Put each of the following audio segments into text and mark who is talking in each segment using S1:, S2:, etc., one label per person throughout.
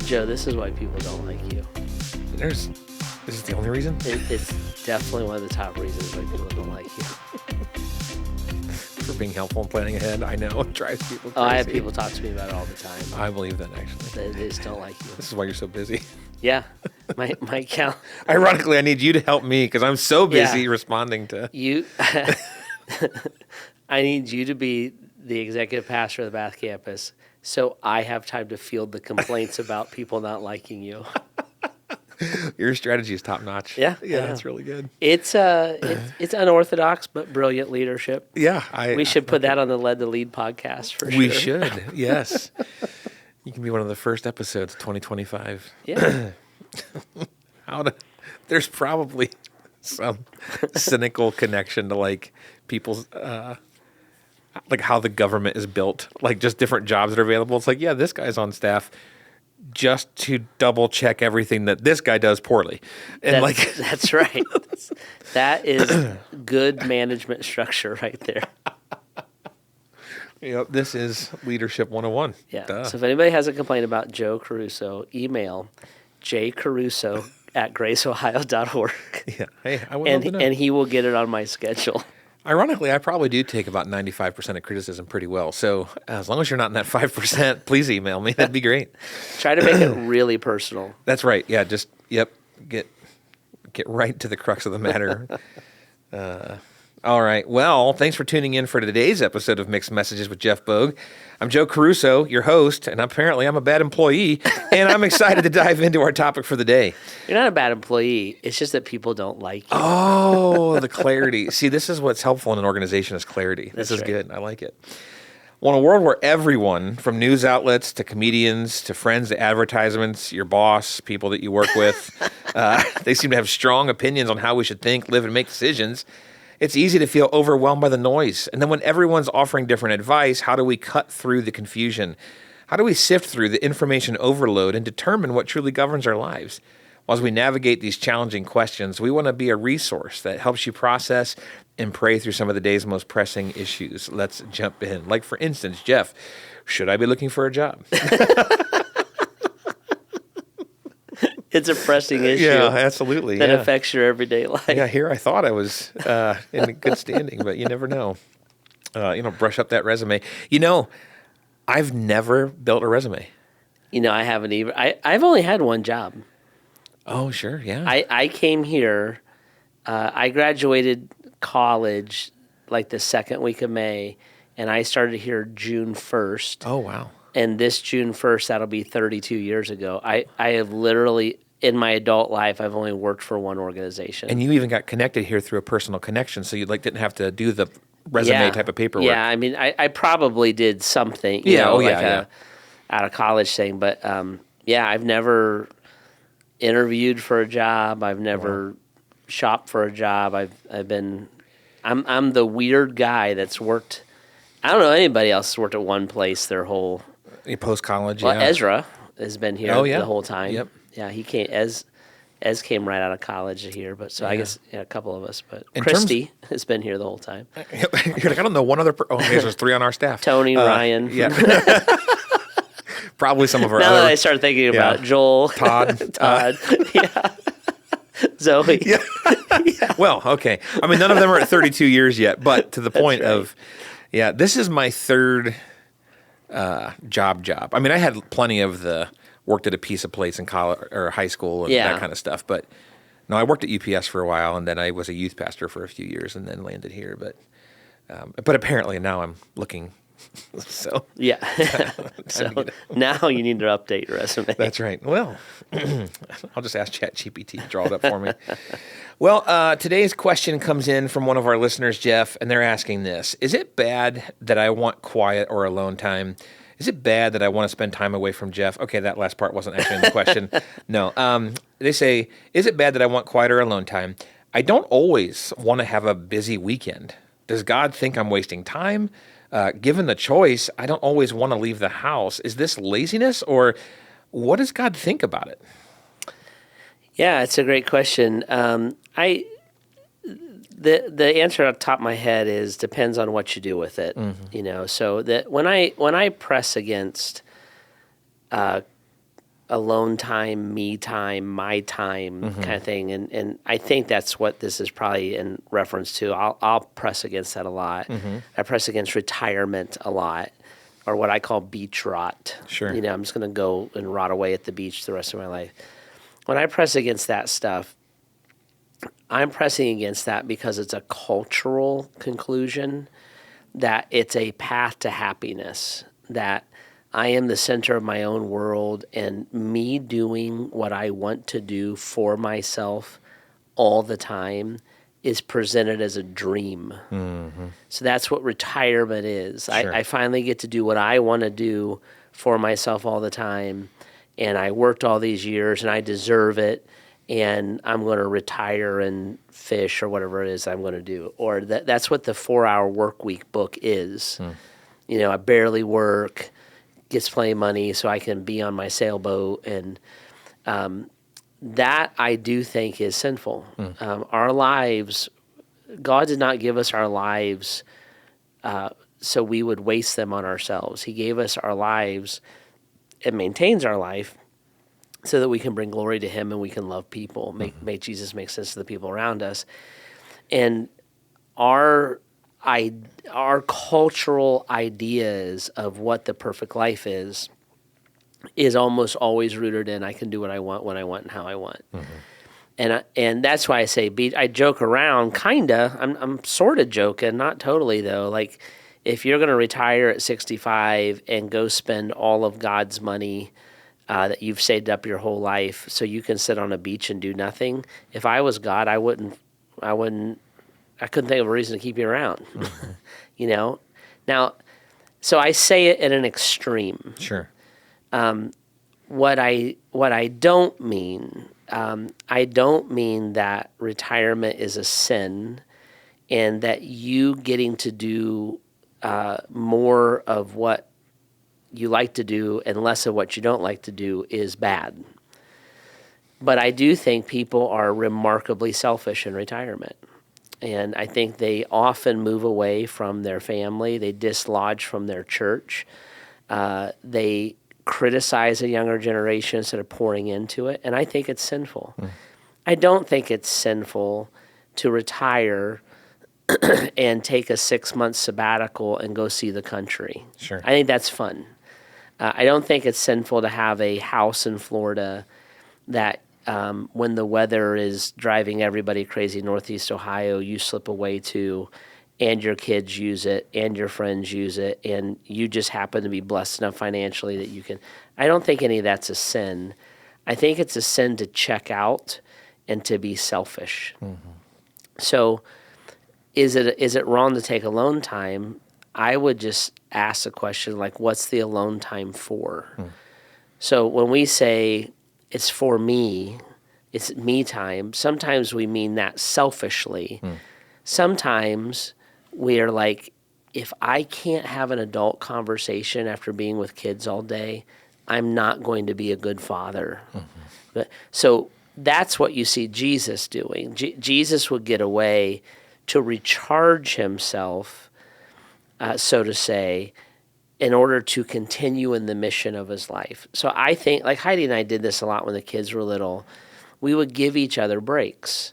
S1: Joe, this is why people don't like you.
S2: This is the only reason?
S1: It's definitely one of the top reasons why people don't like you.
S2: For being helpful and planning ahead. I know. It drives people crazy.
S1: Oh, I have people talk to me about it all the time.
S2: I believe that, actually.
S1: They just don't like you.
S2: This is why you're so busy.
S1: Yeah. My count.
S2: Ironically, I need you to help me because I'm so busy
S1: Yeah.
S2: responding to...
S1: You. I need you to be the executive pastor of the Bath campus so I have time to field the complaints about people not liking you.
S2: Your strategy is top notch.
S1: Yeah,
S2: Yeah,
S1: I
S2: that's
S1: know.
S2: really good.
S1: It's unorthodox but brilliant leadership.
S2: Yeah.
S1: We should put that on the Led to Lead podcast for sure.
S2: We should, yes. You can be one of the first episodes, 2025.
S1: Yeah.
S2: There's probably some cynical connection to like people's like how the government is built, like just different jobs that are available. It's like, yeah, this guy's on staff just to double check everything that this guy does poorly. And
S1: That's right. That is good management structure right there.
S2: This is Leadership 101.
S1: Yeah.
S2: Duh.
S1: So if anybody has a complaint about Joe Caruso, email jcaruso@graceohio.org.
S2: Yeah. Hey, I would love to know.
S1: And he will get it on my schedule.
S2: Ironically, I probably do take about 95% of criticism pretty well. So as long as you're not in that 5%, please email me. That'd be great.
S1: Try to make it really personal.
S2: That's right. Yeah, just, get right to the crux of the matter. All right. Well, thanks for tuning in for today's episode of Mixed Messages with Jeff Bogue. I'm Joe Caruso, your host, and apparently I'm a bad employee, and I'm excited to dive into our topic for the day.
S1: You're not a bad employee. It's just that people don't like you.
S2: Oh, the clarity. See, this is what's helpful in an organization is clarity.
S1: That's
S2: This is
S1: right.
S2: good. I like it. Well, in a world where everyone, from news outlets to comedians to friends to advertisements, your boss, people that you work with, they seem to have strong opinions on how we should think, live, and make decisions, it's easy to feel overwhelmed by the noise. And then when everyone's offering different advice, how do we cut through the confusion? How do we sift through the information overload and determine what truly governs our lives? Well, as we navigate these challenging questions, we want to be a resource that helps you process and pray through some of the day's most pressing issues. Let's jump in. Like, for instance, Jeff, should I be looking for a job?
S1: It's a pressing issue
S2: Yeah, absolutely.
S1: that
S2: yeah.
S1: affects your everyday life.
S2: Yeah, here I thought I was in good standing, but you never know. Brush up that resume. I've never built a resume.
S1: I haven't even. I've only had one job.
S2: Oh, sure, yeah.
S1: I came here. I graduated college like the second week of May, and I started here June 1st.
S2: Oh, wow.
S1: And this June 1st, that'll be 32 years ago. I have literally, in my adult life, I've only worked for one organization.
S2: And you even got connected here through a personal connection, so you didn't have to do the resume type of paperwork.
S1: Yeah, I mean, I probably did something, out of college thing. But, I've never interviewed for a job. I've never shopped for a job. I'm the weird guy that's worked. I don't know anybody else that's worked at one place their whole.
S2: Post-college,
S1: Well,
S2: yeah.
S1: Ezra has been here the whole time.
S2: Yep.
S1: Yeah, he came. Ez came right out of college here, but so I guess a couple of us. But
S2: In
S1: Christy has been here the whole time.
S2: You're like, I don't know one other there's 3 on our staff.
S1: Tony, Ryan.
S2: Yeah. Probably some of our
S1: Now
S2: other...
S1: that I start thinking about Joel,
S2: Todd.
S1: yeah, Zoe.
S2: Yeah. Well, okay. I mean, none of them are at 32 years yet, but to the point of, this is my third job. I mean, I had plenty of worked at a pizza place in college or high school and that kind of stuff. But no, I worked at UPS for a while, and then I was a youth pastor for a few years, and then landed here. But apparently now I'm looking. So
S1: Yeah. So now you need to update your resume.
S2: that's right. Well, I'll just ask ChatGPT to draw it up for me. Well, today's question comes in from one of our listeners, Jeff, and they're asking this. Is it bad that I want quiet or alone time? Is it bad that I want to spend time away from Jeff? Okay, that last part wasn't actually in the question. No. They say, is it bad that I want quiet or alone time? I don't always want to have a busy weekend. Does God think I'm wasting time? Given the choice, I don't always want to leave the house. Is this laziness, or what does God think about it?
S1: Yeah, it's a great question. The answer off the top of my head is depends on what you do with it. So that when I press against alone time, me time, my time kind of thing. And I think that's what this is probably in reference to. I'll press against that a lot. I press against retirement a lot, or what I call beach rot.
S2: Sure.
S1: I'm just going to go and rot away at the beach the rest of my life. When I press against that stuff, I'm pressing against that because it's a cultural conclusion that it's a path to happiness, that I am the center of my own world, and me doing what I want to do for myself all the time is presented as a dream. So that's what retirement is.
S2: Sure.
S1: I finally get to do what I want to do for myself all the time, and I worked all these years, and I deserve it, and I'm going to retire and fish or whatever it is I'm going to do. Or that's what the 4-Hour Work Week book is. I barely work, gets plenty of money so I can be on my sailboat. And that I do think is sinful. Our lives, God did not give us our lives so we would waste them on ourselves. He gave us our lives and maintains our life so that we can bring glory to Him and we can love people, make Jesus make sense to the people around us. And our cultural ideas of what the perfect life is almost always rooted in I can do what I want, when I want, and how I want. And that's why I say I joke around, kinda. I'm sort of joking, not totally though. Like, if you're going to retire at 65 and go spend all of God's money that you've saved up your whole life so you can sit on a beach and do nothing, if I was God, I couldn't think of a reason to keep you around. Now, so I say it in an extreme.
S2: Sure.
S1: What I don't mean, I don't mean that retirement is a sin and that you getting to do more of what you like to do and less of what you don't like to do is bad. But I do think people are remarkably selfish in retirement. And I think they often move away from their family. They dislodge from their church. They criticize a younger generation instead of pouring into it. And I think it's sinful. I don't think it's sinful to retire and take a 6-month sabbatical and go see the country.
S2: Sure.
S1: I think that's fun. I don't think it's sinful to have a house in Florida that when the weather is driving everybody crazy, Northeast Ohio, you slip away to, and your kids use it, and your friends use it, and you just happen to be blessed enough financially that you can. I don't think any of that's a sin. I think it's a sin to check out and to be selfish. So is it wrong to take alone time? I would just ask a question like, what's the alone time for? So when we say it's for me, it's me time, sometimes we mean that selfishly. Sometimes we are like, if I can't have an adult conversation after being with kids all day, I'm not going to be a good father. So that's what you see Jesus doing. Jesus would get away to recharge himself, so to say, in order to continue in the mission of his life. So I think, like Heidi and I did this a lot when the kids were little, we would give each other breaks.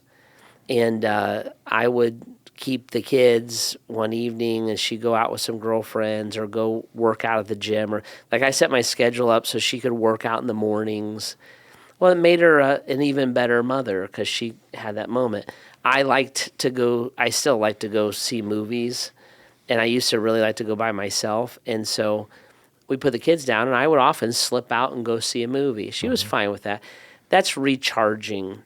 S1: And I would keep the kids one evening and she'd go out with some girlfriends or go work out at the gym. Or like I set my schedule up so she could work out in the mornings. Well, it made her an even better mother because she had that moment. I still like to go see movies. And I used to really like to go by myself. And so we put the kids down, and I would often slip out and go see a movie. She was fine with that. That's recharging.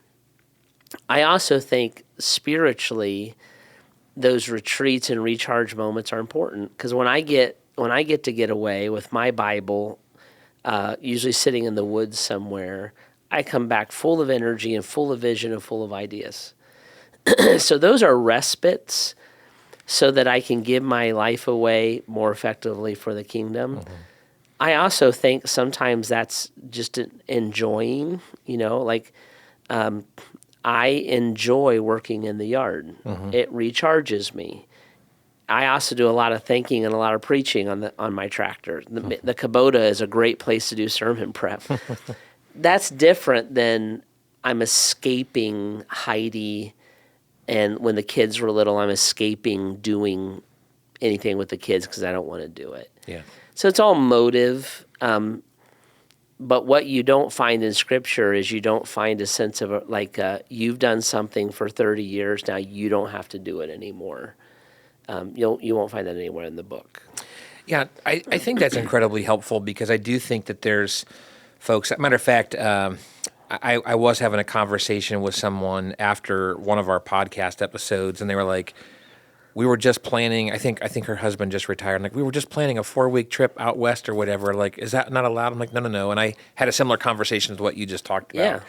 S1: I also think spiritually, those retreats and recharge moments are important. Because when I get to get away with my Bible, usually sitting in the woods somewhere, I come back full of energy and full of vision and full of ideas. So those are respites so that I can give my life away more effectively for the kingdom. I also think sometimes that's just enjoying, I enjoy working in the yard. It recharges me. I also do a lot of thinking and a lot of preaching on my tractor. The Kubota is a great place to do sermon prep. that's different than I'm escaping Heidi, and when the kids were little, I'm escaping doing anything with the kids because I don't want to do it.
S2: Yeah.
S1: So it's all motive. But what you don't find in Scripture is you don't find a sense of you've done something for 30 years, now you don't have to do it anymore. You won't find that anywhere in the book.
S2: Yeah, I think that's incredibly helpful because I do think that there's folks. Matter of fact, I was having a conversation with someone after one of our podcast episodes, and they were like, we were just planning, I think her husband just retired. Like, we were just planning a 4-week trip out west or whatever. Like, is that not allowed? I'm like, no. And I had a similar conversation with what you just talked about.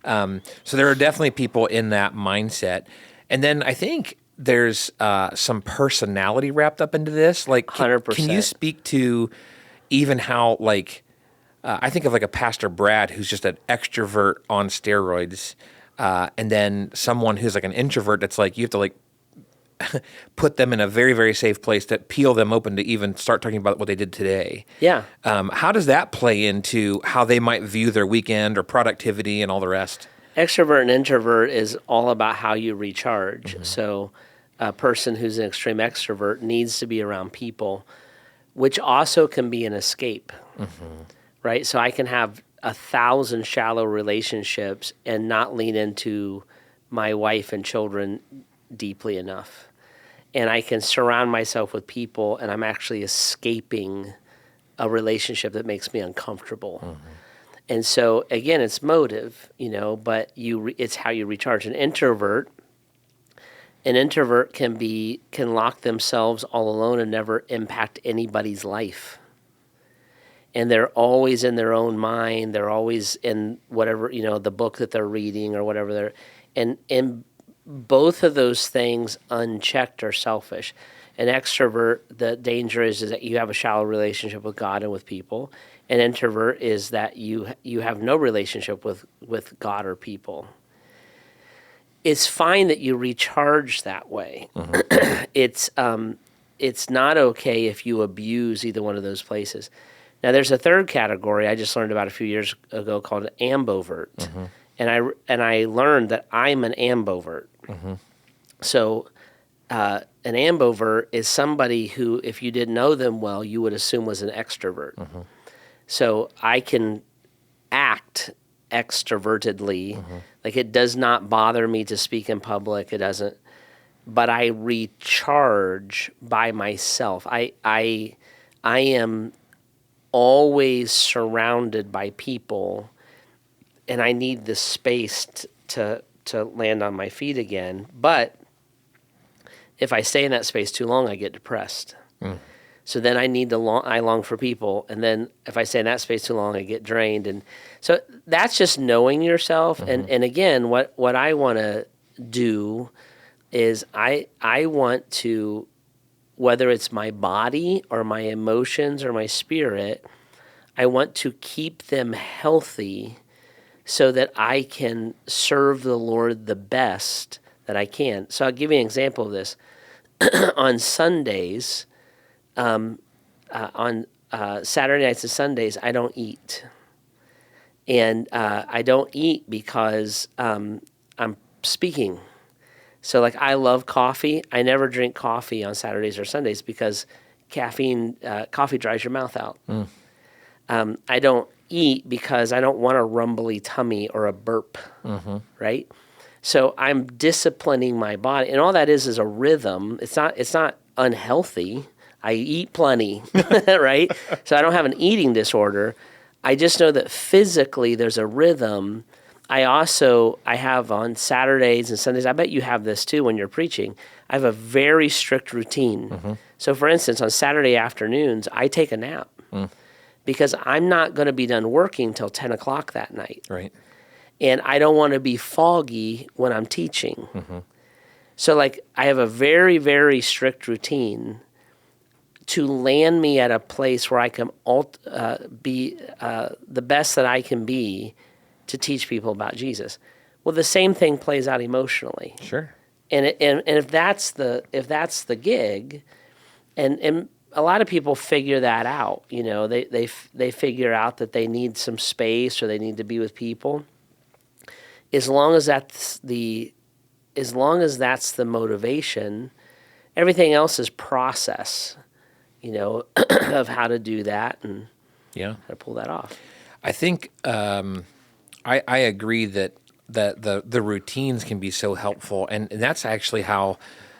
S1: Yeah.
S2: So there are definitely people in that mindset. And then I think there's some personality wrapped up into this. Like,
S1: 100%.
S2: Can you speak to even how, like, I think of like a Pastor Brad who's just an extrovert on steroids, and then someone who's like an introvert that's like, you have to like put them in a very, very safe place to peel them open to even start talking about what they did today.
S1: Yeah.
S2: How does that play into how they might view their weekend or productivity and all the rest?
S1: Extrovert and introvert is all about how you recharge. Mm-hmm. So a person who's an extreme extrovert needs to be around people, which also can be an escape, right? So I can have 1,000 shallow relationships and not lean into my wife and children deeply enough. And I can surround myself with people, and I'm actually escaping a relationship that makes me uncomfortable. And so, again, it's motive, but it's how you recharge. An introvert can lock themselves all alone and never impact anybody's life. And they're always in their own mind. They're always in whatever, the book that they're reading or whatever and both of those things unchecked are selfish. An extrovert, the danger is that you have a shallow relationship with God and with people. An introvert is that you have no relationship with God or people. It's fine that you recharge that way. It's not okay if you abuse either one of those places. Now, there's a third category I just learned about a few years ago called ambivert, and I learned that I'm an ambivert. So an ambivert is somebody who, if you didn't know them well, you would assume was an extrovert. So I can act extrovertedly, like it does not bother me to speak in public. It doesn't, but I recharge by myself. I am always surrounded by people, and I need the space to land on my feet again. But if I stay in that space too long, I get depressed. So then I long for people. And then if I stay in that space too long, I get drained. And so that's just knowing yourself. And again, what I want to do is I want to, whether it's my body or my emotions or my spirit, I want to keep them healthy so that I can serve the Lord the best that I can. So I'll give you an example of this. On Sundays, on Saturday nights and Sundays, I don't eat. And I don't eat because I'm speaking. So like I love coffee. I never drink coffee on Saturdays or Sundays because coffee dries your mouth out. I don't eat because I don't want a rumbly tummy or a burp, right? So I'm disciplining my body, and all that is a rhythm. It's not unhealthy. I eat plenty, right? So I don't have an eating disorder. I just know that physically there's a rhythm. I have on Saturdays and Sundays, I bet you have this too when you're preaching, I have a very strict routine. So for instance, on Saturday afternoons, I take a nap because I'm not going to be done working till 10 o'clock that night.
S2: Right.
S1: And I don't want to be foggy when I'm teaching. So like I have a very, very strict routine to land me at a place where I can be the best that I can be to teach people about Jesus. Well, the same thing plays out emotionally.
S2: Sure.
S1: And if that's the gig, and a lot of people figure that out. They figure out that they need some space or they need to be with people. As long as that's the motivation, everything else is process, of how to do that and how to pull that off.
S2: I think I agree that the routines can be so helpful, and that's actually how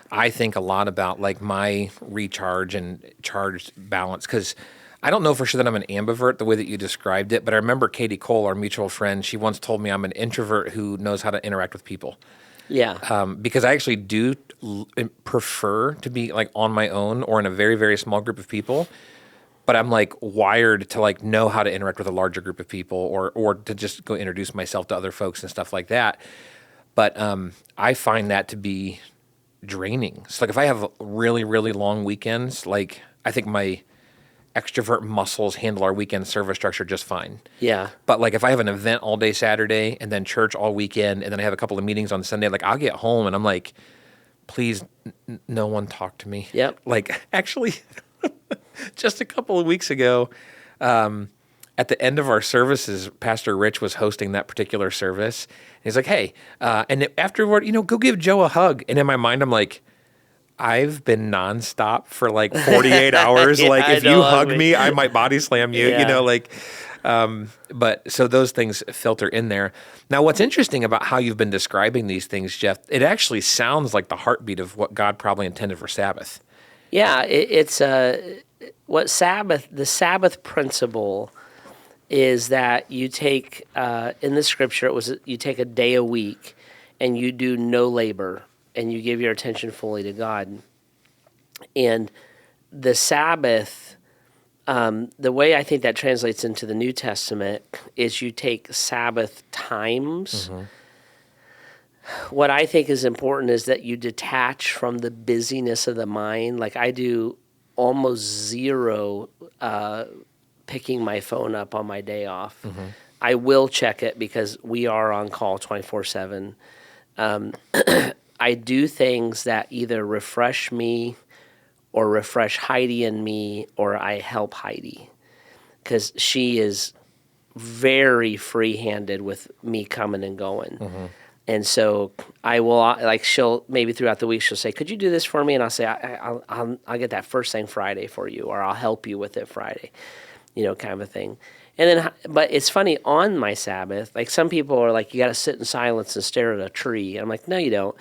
S2: I think a lot about like my recharge and charge balance, because I don't know for sure that I'm an ambivert the way that you described it, but I remember Katie Cole, our mutual friend, she once told me I'm an introvert who knows how to interact with people.
S1: Yeah.
S2: Because I actually do prefer to be like on my own or in a very, very small group of people. But I'm like wired to like know how to interact with a larger group of people or to just go introduce myself to other folks and stuff like that. But I find that to be draining. So like if I have really, really long weekends, like I think my extrovert muscles handle our weekend service structure just fine.
S1: Yeah.
S2: But like if I have an event all day Saturday and then church all weekend and then I have a couple of meetings on Sunday, like I'll get home and I'm like, please, no one talk to me.
S1: Yep.
S2: Like actually, just a couple of weeks ago, at the end of our services, Pastor Rich was hosting that particular service. And he's like, hey, and afterward, go give Joe a hug. And in my mind, I'm like, I've been nonstop for like 48 hours.
S1: Yeah,
S2: like if you hug me, I might body slam you, but so those things filter in there. Now, what's interesting about how you've been describing these things, Jeff, it actually sounds like the heartbeat of what God probably intended for Sabbath.
S1: Yeah, it's the Sabbath principle is that you take, in the scripture, you take a day a week and you do no labor and you give your attention fully to God. And the Sabbath, the way I think that translates into the New Testament is you take Sabbath times. Mm-hmm. What I think is important is that you detach from the busyness of the mind. Like I do almost zero picking my phone up on my day off. Mm-hmm. I will check it because we are on call 24/7. I do things that either refresh me or refresh Heidi and me, or I help Heidi because she is very free-handed with me coming and going. Mm-hmm. And so I will, like, she'll maybe throughout the week she'll say, "Could you do this for me?" And I'll say, "I'll get that first thing Friday for you, or I'll help you with it Friday," kind of a thing. And then, but it's funny, on my Sabbath, like some people are like, you got to sit in silence and stare at a tree. And I'm like, no, you don't.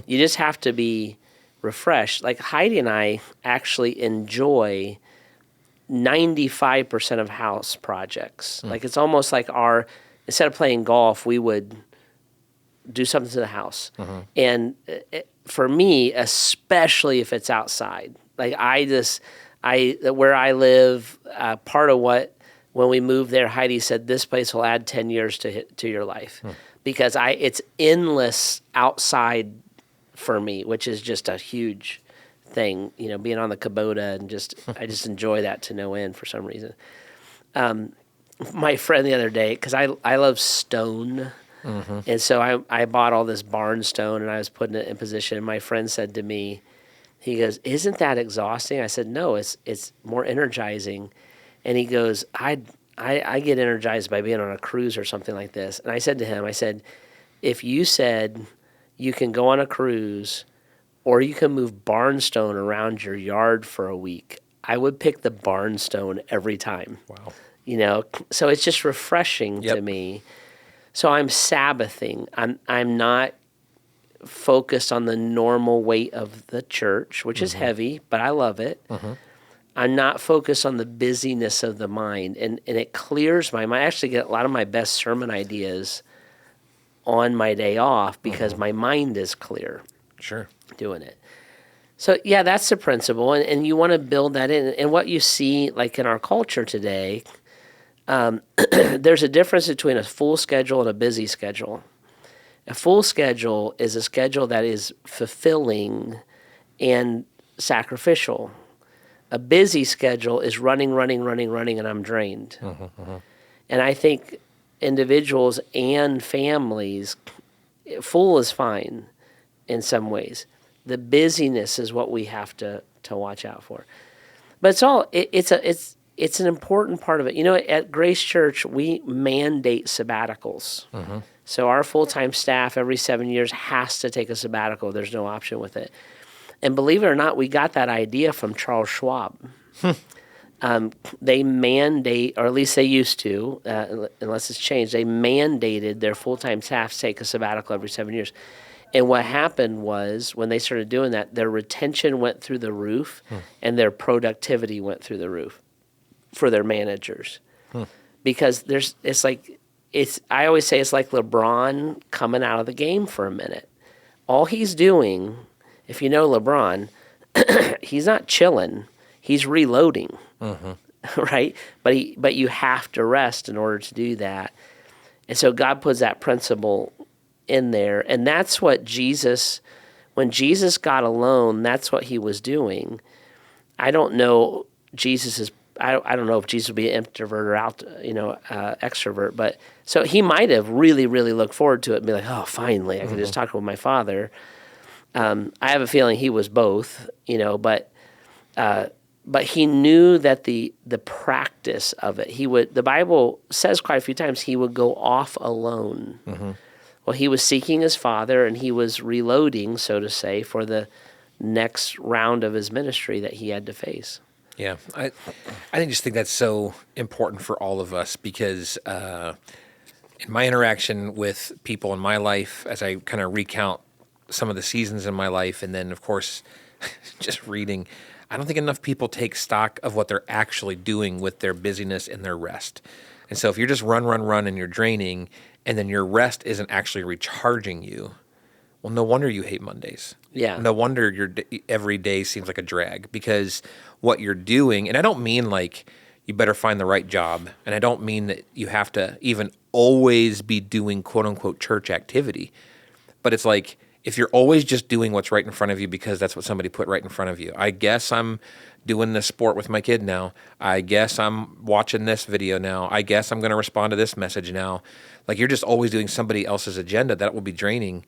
S1: You just have to be refreshed. Like Heidi and I actually enjoy 95% of house projects. Like it's almost like instead of playing golf, we would do something to the house. Mm-hmm. And for me, especially if it's outside, like where I live, part of what, when we moved there, Heidi said, this place will add 10 years to your life because it's endless outside for me, which is just a huge thing, being on the Kubota and I just enjoy that to no end for some reason. My friend the other day, because I love stone, mm-hmm. and so I bought all this barn stone and I was putting it in position, and my friend said to me, he goes, "Isn't that exhausting?" I said, "No, it's more energizing." And he goes, I get energized by being on a cruise or something like this. And I said to him, if you said you can go on a cruise or you can move barnstone around your yard for a week, I would pick the barnstone every time.
S2: Wow.
S1: So it's just refreshing to me. So I'm Sabbathing. I'm not focused on the normal weight of the church, which mm-hmm. is heavy, but I love it. Mm-hmm. I'm not focused on the busyness of the mind, and it clears my mind. I actually get a lot of my best sermon ideas on my day off because mm-hmm. my mind is clear.
S2: Sure.
S1: Doing it. So, yeah, that's the principle, and you want to build that in. And what you see, like in our culture today, there's a difference between a full schedule and a busy schedule. A full schedule is a schedule that is fulfilling and sacrificial. A busy schedule is running, and I'm drained. Mm-hmm, mm-hmm. And I think individuals and families, full is fine in some ways. The busyness is what we have to watch out for. But it's an important part of it. At Grace Church, we mandate sabbaticals. So our full-time staff every 7 years has to take a sabbatical. There's no option with it. And believe it or not, we got that idea from Charles Schwab. They mandate, or at least they used to, unless it's changed, they mandated their full-time staff to take a sabbatical every 7 years. And what happened was when they started doing that, their retention went through the roof and their productivity went through the roof for their managers. Because I always say it's like LeBron coming out of the game for a minute. All he's doing, if you know LeBron, he's not chilling, he's reloading. Right? But you have to rest in order to do that. And so God puts that principle in there. And that's what when Jesus got alone, that's what he was doing. I don't know I don't know if Jesus would be an introvert or extrovert, but so he might have really, really looked forward to it and be like, oh, finally, I can just talk with my Father. I have a feeling he was both, but he knew that the practice of it, the Bible says quite a few times he would go off alone. Well, he was seeking his Father and he was reloading, so to say, for the next round of his ministry that he had to face.
S2: Yeah, I think that's so important for all of us because in my interaction with people in my life, as I kind of recount some of the seasons in my life, and then, of course, just reading, I don't think enough people take stock of what they're actually doing with their busyness and their rest. And so if you're just run, and you're draining, and then your rest isn't actually recharging you, well, no wonder you hate Mondays.
S1: Yeah.
S2: No wonder your every day seems like a drag because what you're doing, and I don't mean like you better find the right job, and I don't mean that you have to even always be doing quote-unquote church activity, but it's like if you're always just doing what's right in front of you because that's what somebody put right in front of you. I guess I'm doing this sport with my kid now. I guess I'm watching this video now. I guess I'm going to respond to this message now. Like you're just always doing somebody else's agenda. That will be draining.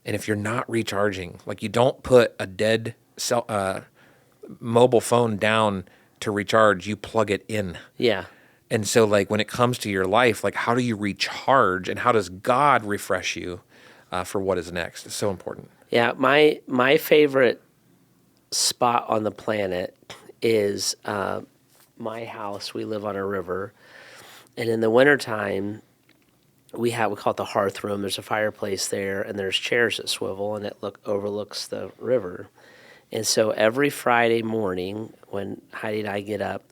S2: And if you're not recharging, like you don't put a dead mobile phone down to recharge, you plug it in.
S1: Yeah.
S2: And so like when it comes to your life, like how do you recharge and how does God refresh you for what is next? It's so important.
S1: Yeah, my favorite spot on the planet is my house. We live on a river. And in the wintertime, we call it the hearth room. There's a fireplace there, and there's chairs that swivel, and it overlooks the river. And so every Friday morning when Heidi and I get up,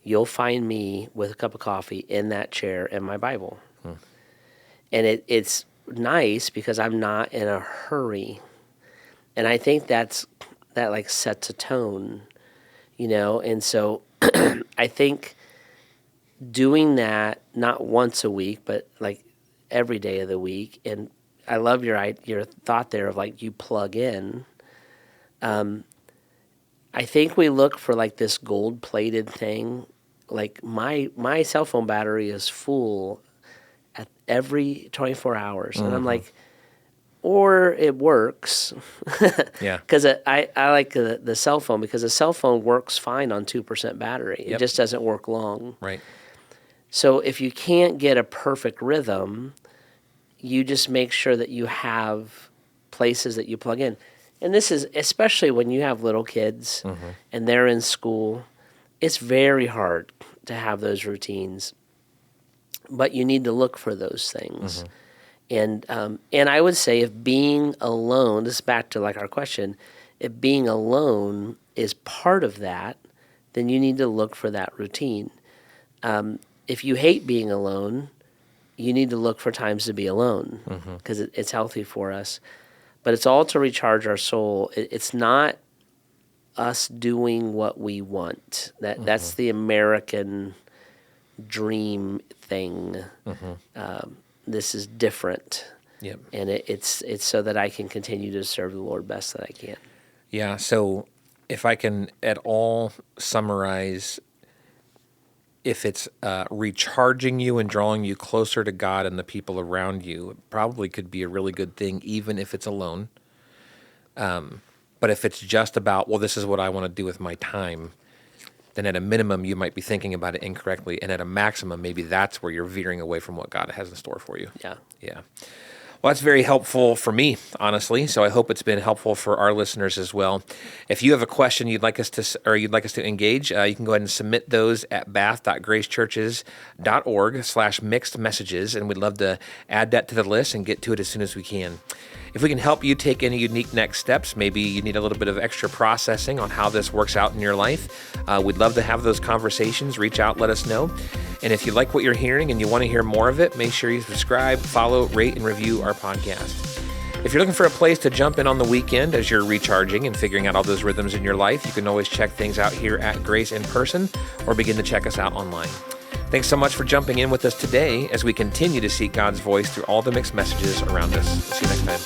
S1: you'll find me with a cup of coffee in that chair and my Bible. And it's nice because I'm not in a hurry. And I think that like sets a tone, And so I think doing that not once a week, but like every day of the week. And I love your thought there of like you plug in. I think we look for like this gold-plated thing. Like my cell phone battery is full at every 24 hours. And I'm like, or it works.
S2: Yeah.
S1: Because I like the cell phone because the cell phone works fine on 2% battery. It just doesn't work long.
S2: Right.
S1: So if you can't get a perfect rhythm, you just make sure that you have places that you plug in. And this is especially when you have little kids and they're in school. It's very hard to have those routines, but you need to look for those things. And I would say if being alone, this is back to like our question, if being alone is part of that, then you need to look for that routine. If you hate being alone, you need to look for times to be alone because it's healthy for us. But it's all to recharge our soul. It's not us doing what we want. That's the American dream thing. This is different.
S2: Yep.
S1: And it's so that I can continue to serve the Lord best that I can.
S2: Yeah, so if I can at all summarize, if it's recharging you and drawing you closer to God and the people around you, it probably could be a really good thing, even if it's alone. But if it's just about, well, this is what I want to do with my time, then at a minimum, you might be thinking about it incorrectly. And at a maximum, maybe that's where you're veering away from what God has in store for you.
S1: Yeah.
S2: Yeah. Well, that's very helpful for me, honestly. So I hope it's been helpful for our listeners as well. If you have a question you'd like us to engage, you can go ahead and submit those at bath.gracechurches.org/mixed messages, and we'd love to add that to the list and get to it as soon as we can. If we can help you take any unique next steps, maybe you need a little bit of extra processing on how this works out in your life, we'd love to have those conversations. Reach out, let us know. And if you like what you're hearing and you want to hear more of it, make sure you subscribe, follow, rate, and review our podcast. If you're looking for a place to jump in on the weekend as you're recharging and figuring out all those rhythms in your life, you can always check things out here at Grace in person or begin to check us out online. Thanks so much for jumping in with us today as we continue to seek God's voice through all the mixed messages around us. We'll see you next time.